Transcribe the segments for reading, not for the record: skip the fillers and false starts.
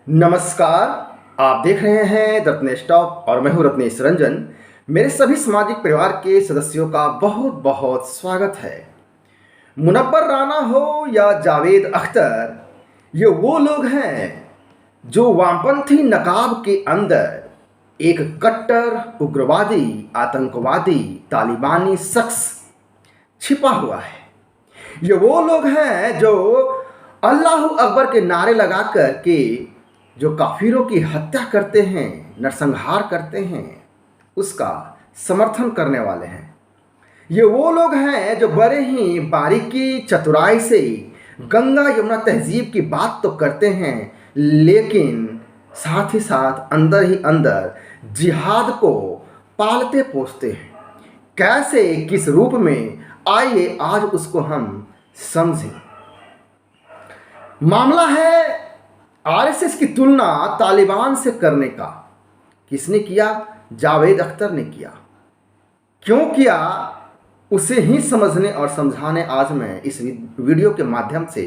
नमस्कार। आप देख रहे हैं रत्नेश टॉप और मैं हूं रत्नेश रंजन। मेरे सभी सामाजिक परिवार के सदस्यों का बहुत बहुत स्वागत है। मुनव्वर राना हो या जावेद अख्तर, ये वो लोग हैं जो वामपंथी नकाब के अंदर एक कट्टर उग्रवादी, आतंकवादी, तालिबानी शख्स छिपा हुआ है। ये वो लोग हैं जो अल्लाह अकबर के नारे लगा कर के जो काफिरों की हत्या करते हैं, नरसंहार करते हैं, उसका समर्थन करने वाले हैं। ये वो लोग हैं जो बड़े ही बारीकी चतुराई से गंगा यमुना तहजीब की बात तो करते हैं, लेकिन साथ ही साथ अंदर ही अंदर जिहाद को पालते पोसते हैं। कैसे, किस रूप में, आइए आज उसको हम समझें। मामला है आरएसएस की तुलना तालिबान से करने का। किसने किया? जावेद अख्तर ने किया। क्यों किया, उसे ही समझने और समझाने आज मैं इस वीडियो के माध्यम से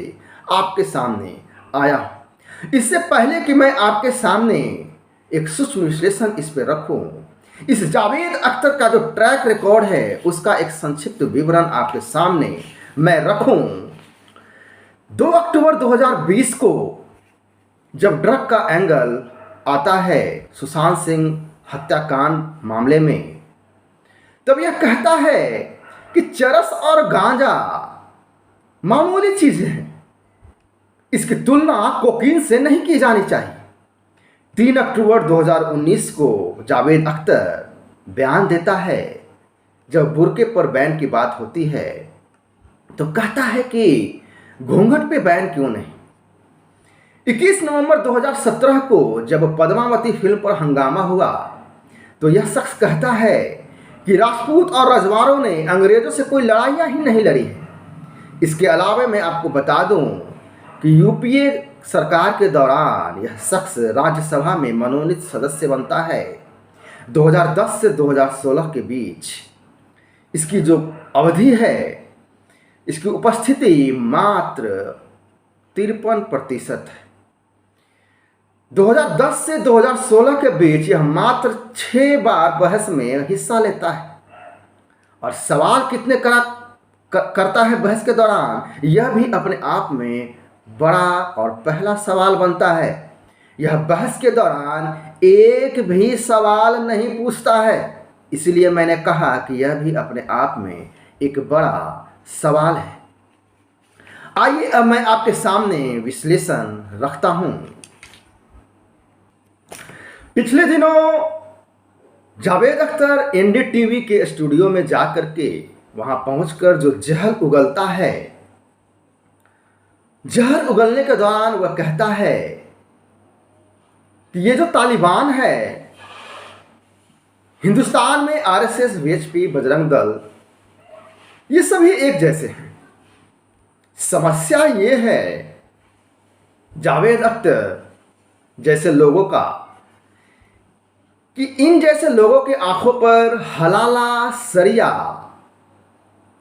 आपके सामने आया हूं। इससे पहले कि मैं आपके सामने एक सूक्ष्म विश्लेषण इस पर रखूं, इस जावेद अख्तर का जो ट्रैक रिकॉर्ड है उसका एक संक्षिप्त विवरण आपके सामने मैं रखूं। 2 अक्टूबर 2020 को जब ड्रग का एंगल आता है सुशांत सिंह हत्याकांड मामले में, तब यह कहता है कि चरस और गांजा मामूली चीजें हैं, इसकी तुलना कोकीन से नहीं की जानी चाहिए। 3 अक्टूबर 2019 को जावेद अख्तर बयान देता है। जब बुर्के पर बैन की बात होती है तो कहता है कि घूंघट पे बैन क्यों नहीं। 21 नवंबर 2017 को जब पद्मावती फिल्म पर हंगामा हुआ तो यह शख्स कहता है कि राजपूत और रजवाड़ों ने अंग्रेजों से कोई लड़ाइयाँ ही नहीं लड़ी है। इसके अलावा मैं आपको बता दूं कि यूपीए सरकार के दौरान यह शख्स राज्यसभा में मनोनीत सदस्य बनता है 2010 से 2016 के बीच। इसकी जो अवधि है, इसकी उपस्थिति मात्र 53% है। 2010 से 2016 के बीच यह मात्र 6 बार बहस में हिस्सा लेता है। और सवाल कितने करता है बहस के दौरान, यह भी अपने आप में बड़ा और पहला सवाल बनता है। यह बहस के दौरान एक भी सवाल नहीं पूछता है, इसलिए मैंने कहा कि यह भी अपने आप में एक बड़ा सवाल है। आइए अब मैं आपके सामने विश्लेषण रखता हूं। पिछले दिनों जावेद अख्तर एनडीटीवी के स्टूडियो में जाकर के वहां पहुंचकर जो जहर उगलता है, जहर उगलने के दौरान वह कहता है कि ये जो तालिबान है, हिंदुस्तान में आरएसएस, वीएचपी, बजरंग दल, ये सभी एक जैसे हैं। समस्या ये है जावेद अख्तर जैसे लोगों का कि इन जैसे लोगों के आंखों पर हलाला, सरिया,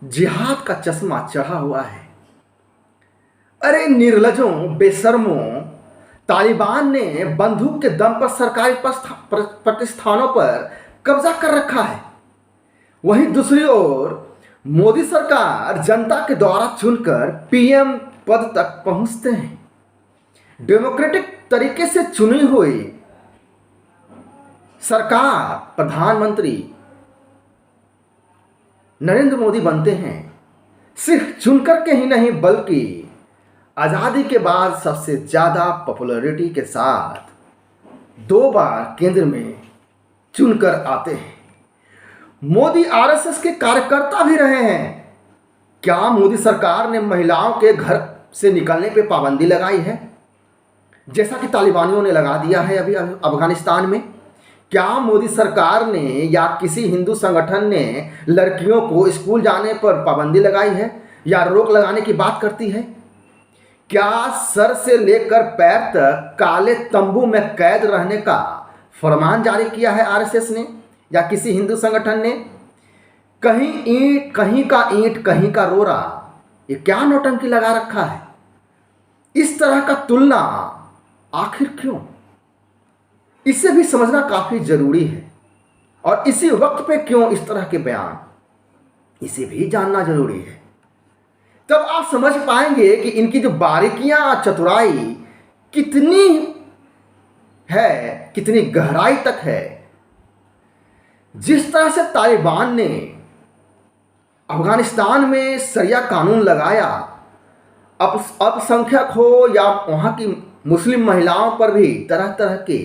जिहाद का चश्मा चढ़ा हुआ है। अरे निर्लजों, बेशर्मों, तालिबान ने बंदूक के दम पर सरकारी प्रतिष्ठानों पर कब्जा कर रखा है। वहीं दूसरी ओर मोदी सरकार जनता के द्वारा चुनकर पीएम पद तक पहुंचते हैं। डेमोक्रेटिक तरीके से चुनी हुई सरकार, प्रधानमंत्री नरेंद्र मोदी बनते हैं। सिर्फ चुनकर के ही नहीं, बल्कि आज़ादी के बाद सबसे ज़्यादा पॉपुलैरिटी के साथ 2 बार केंद्र में चुनकर आते हैं। मोदी आरएसएस के कार्यकर्ता भी रहे हैं। क्या मोदी सरकार ने महिलाओं के घर से निकलने पे पाबंदी लगाई है, जैसा कि तालिबानियों ने लगा दिया है अभी अफगानिस्तान में? क्या मोदी सरकार ने या किसी हिंदू संगठन ने लड़कियों को स्कूल जाने पर पाबंदी लगाई है या रोक लगाने की बात करती है? क्या सर से लेकर पैर तक काले तंबू में कैद रहने का फरमान जारी किया है आरएसएस ने या किसी हिंदू संगठन ने? कहीं ईंट, कहीं का ईंट, कहीं का रोरा, ये क्या नौटंकी लगा रखा है? इस तरह का तुलना आखिर क्यों? इसे भी समझना काफी जरूरी है। और इसी वक्त पे क्यों इस तरह के बयान, इसे भी जानना जरूरी है। तब आप समझ पाएंगे कि इनकी जो बारीकियां, चतुराई कितनी है, कितनी गहराई तक है। जिस तरह से तालिबान ने अफगानिस्तान में शरिया कानून लगाया, अल्पसंख्यक हो या वहाँ की मुस्लिम महिलाओं पर भी तरह तरह के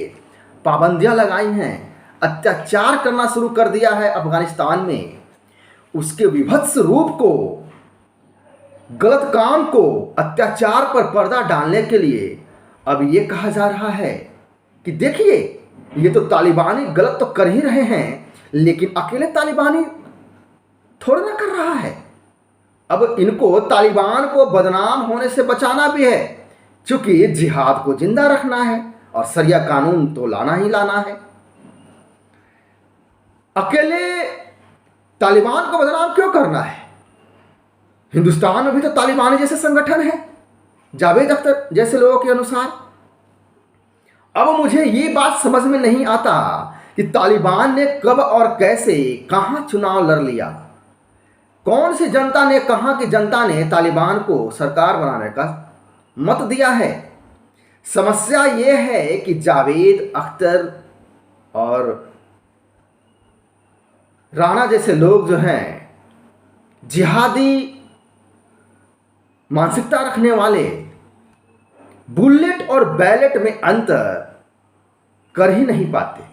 पाबंदियां लगाई हैं, अत्याचार करना शुरू कर दिया है अफगानिस्तान में, उसके विभत्स रूप को, गलत काम को, अत्याचार पर पर्दा डालने के लिए अब ये कहा जा रहा है कि देखिए ये तो तालिबानी गलत तो कर ही रहे हैं, लेकिन अकेले तालिबानी थोड़ा ना कर रहा है। अब इनको तालिबान को बदनाम होने से बचाना भी है, क्योंकि जिहाद को जिंदा रखना है और शरिया कानून तो लाना ही लाना है। अकेले तालिबान को बदनाम क्यों करना है? हिंदुस्तान में भी तो तालिबानी जैसे संगठन है, जावेद अख्तर जैसे लोगों के अनुसार। अब मुझे ये बात समझ में नहीं आता कि तालिबान ने कब और कैसे, कहां चुनाव लड़ लिया, कौन सी जनता ने, कहां की जनता ने तालिबान को सरकार बनाने का मत दिया है। समस्या यह है कि जावेद अख्तर और राणा जैसे लोग जो हैं, जिहादी मानसिकता रखने वाले, बुलेट और बैलेट में अंतर कर ही नहीं पाते,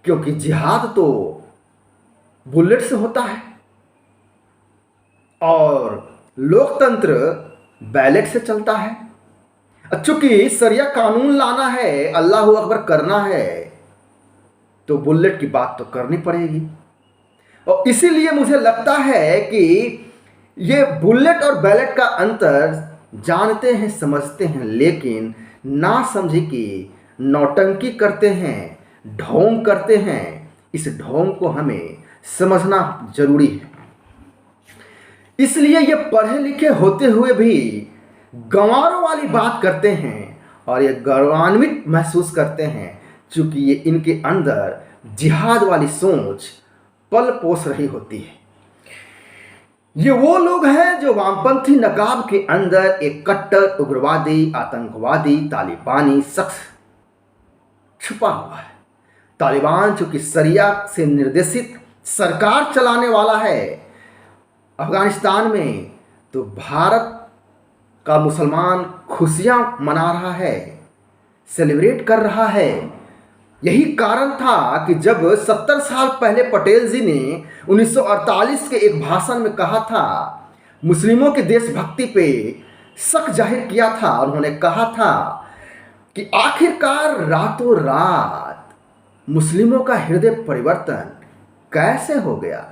क्योंकि जिहाद तो बुलेट से होता है और लोकतंत्र बैलेट से चलता है। चूंकि शरिया कानून लाना है, अल्लाह अकबर करना है, तो बुलेट की बात तो करनी पड़ेगी। और इसीलिए मुझे लगता है कि ये बुलेट और बैलेट का अंतर जानते हैं, समझते हैं, लेकिन ना समझे कि नौटंकी करते हैं, ढोंग करते हैं। इस ढोंग को हमें समझना जरूरी है। इसलिए ये पढ़े लिखे होते हुए भी गंवारों वाली बात करते हैं और ये गौरवान्वित महसूस करते हैं, क्योंकि ये इनके अंदर जिहाद वाली सोच पल पोस रही होती है। ये वो लोग हैं जो वामपंथी नकाब के अंदर एक कट्टर उग्रवादी, आतंकवादी, तालिबानी शख्स छुपा हुआ है। तालिबान चूंकि शरिया से निर्देशित सरकार चलाने वाला है अफगानिस्तान में, तो भारत का मुसलमान खुशियां मना रहा है, सेलिब्रेट कर रहा है। यही कारण था कि जब 70 साल पहले पटेल जी ने 1948 के एक भाषण में कहा था, मुस्लिमों की देशभक्ति पे शक जाहिर किया था, उन्होंने कहा था कि आखिरकार रातों रात मुस्लिमों का हृदय परिवर्तन कैसे हो गया।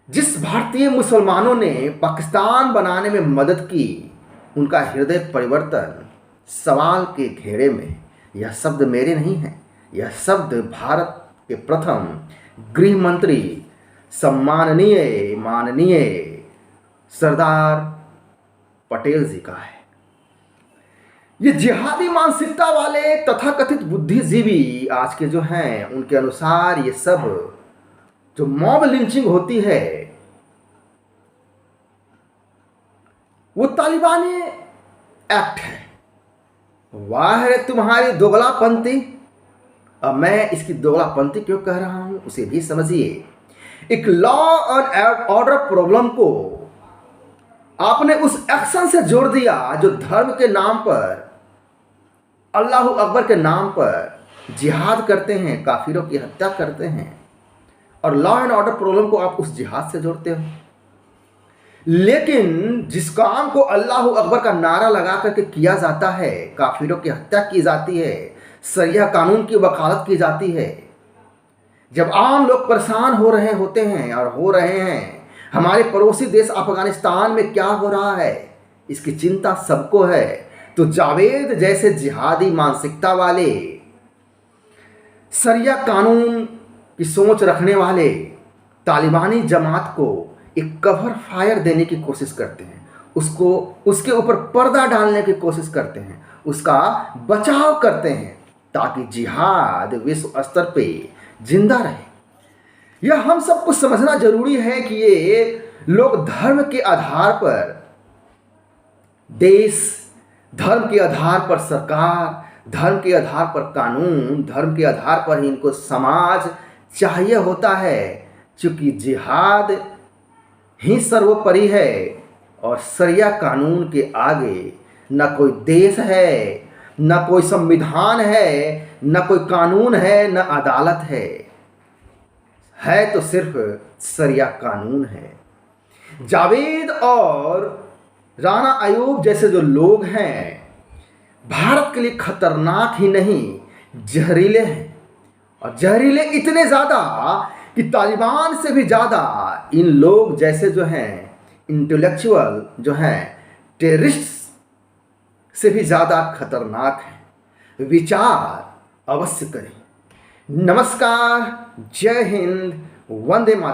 जिस भारतीय मुसलमानों ने पाकिस्तान बनाने में मदद की, उनका हृदय परिवर्तन सवाल के घेरे में। यह शब्द मेरे नहीं है, यह शब्द भारत के प्रथम गृह मंत्री सम्माननीय माननीय सरदार पटेल जी का है। ये जिहादी मानसिकता वाले तथाकथित बुद्धिजीवी आज के जो हैं, उनके अनुसार ये सब जो मॉब लिंचिंग होती है वो तालिबानी एक्ट है। वाह रे तुम्हारी दोगलापंथी। अब मैं इसकी दोगलापंथी क्यों कह रहा हूं उसे भी समझिए। एक लॉ एंड ऑर्डर प्रॉब्लम को आपने उस एक्शन से जोड़ दिया जो धर्म के नाम पर, अल्लाह अकबर के नाम पर जिहाद करते हैं, काफिरों की हत्या करते हैं, और लॉ एंड ऑर्डर प्रॉब्लम को आप उस जिहाद से जोड़ते हो। लेकिन जिस काम को अल्लाह अकबर का नारा लगा करके किया जाता है, काफिरों की हत्या की जाती है, शरिया कानून की वकालत की जाती है, जब आम लोग परेशान हो रहे होते हैं और हो रहे हैं, हमारे पड़ोसी देश अफगानिस्तान में क्या हो रहा है इसकी चिंता सबको है, तो जावेद जैसे जिहादी मानसिकता वाले, शरिया कानून की सोच रखने वाले तालिबानी जमात को एक कवर फायर देने की कोशिश करते हैं, उसको उसके ऊपर पर्दा डालने की कोशिश करते हैं, उसका बचाव करते हैं ताकि जिहाद विश्व स्तर पे जिंदा रहे। यह हम सबको समझना जरूरी है कि ये लोग धर्म के आधार पर देश, धर्म के आधार पर सरकार, धर्म के आधार पर कानून, धर्म के आधार पर ही इनको समाज चाहिए होता है, क्योंकि जिहाद ही सर्वोपरि है और शरिया कानून के आगे न कोई देश है, न कोई संविधान है, न कोई कानून है, न अदालत है तो सिर्फ शरिया कानून है। जावेद और राना अयूब जैसे जो लोग हैं भारत के लिए खतरनाक ही नहीं, जहरीले हैं, और जहरीले इतने ज़्यादा कि तालिबान से भी ज़्यादा इन लोग जैसे जो हैं इंटेलेक्चुअल जो हैं टेररिस्ट से भी ज़्यादा खतरनाक हैं। विचार अवश्य करें। नमस्कार, जय हिंद, वंदे मातरम।